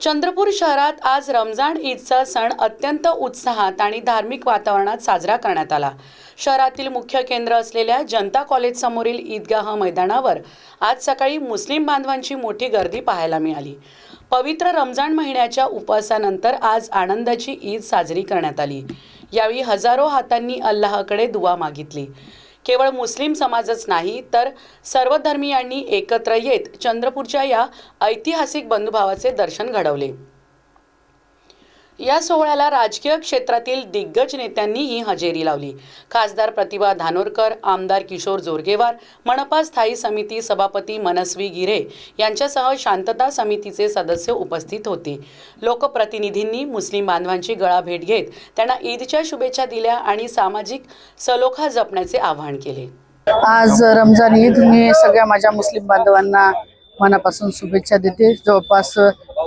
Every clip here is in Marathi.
चंद्रपूर शहरात आज रमजान ईदचा सण अत्यंत उत्साहात आणि धार्मिक वातावरणात साजरा करण्यात आला। शहरातील मुख्य केंद्र असलेल्या जनता कॉलेज समोरील ईदगाह मैदानावर आज सकाळी मुस्लिम बांधवांची मोठी गर्दी पाहायला मिळाली। पवित्र रमजान महिन्याच्या उपवासानंतर आज आनंदाची ईद साजरी करण्यात आली। यावेळी हजारो हातांनी अल्लाहकडे दुआ मागितली। केवळ मुस्लिम समाजच नाही तर सर्व धर्मीयांनी एकत्र येत चंद्रपूरच्या या ऐतिहासिक बंधुभावाचे दर्शन घडवले। या सोहळ्याला राजकीय क्षेत्रातील दिग्गज नेत्यांनीही हजेरी लावली। खासदार प्रतिभा धानोरकर, आमदार किशोर जोरगेवार, मनपा स्थायी समिती सभापती मनस्वी गिरे यांच्यासह शांतता समितीचे सदस्य उपस्थित होते। लोकप्रतिनिधींनी मुस्लिम बांधवांची गळाभेट घेत त्यांना ईदच्या शुभेच्छा दिल्या आणि सामाजिक सलोखा जपण्याचे आवाहन केले। आज रमजान ईद मी सगळ्या माझ्या मुस्लिम बांधवांना मनापासून शुभेच्छा देते। जवळपास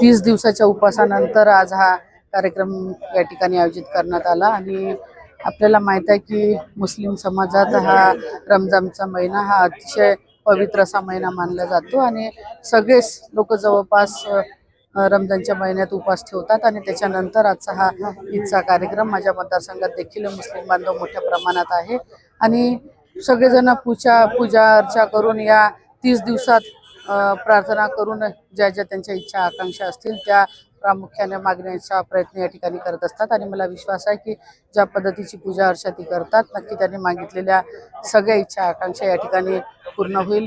30 दिवसाच्या उपवासानंतर आज हा कार्यक्रम या ठिकाणी आयोजित करण्यात आला आणि आपल्याला माहित आहे की मुस्लिम समाजात हा रमजानचा महिना हा अतिशय पवित्र असा महिना मानला जातो आणि सगळेच लोक जवळपास रमजानच्या महिन्यात उपवास ठेवतात आणि त्याच्यानंतर आजचा हा ईदचा कार्यक्रम माझ्या मतदारसंघात देखील मुस्लिम बांधव मोठ्या प्रमाणात आहे आणि सगळेजण पूजा अर्चा करून या 30 दिवसात प्रार्थना करून ज्या त्यांच्या इच्छा आकांक्षा असतील त्या प्रामुख्याने मागण्याचा प्रयत्न या ठिकाणी करत असतात आणि मला विश्वास आहे की ज्या पद्धतीची पूजा अर्चा ती करतात नक्की त्यांनी मागितलेल्या सगळ्या इच्छा आकांक्षा या ठिकाणी पूर्ण होईल।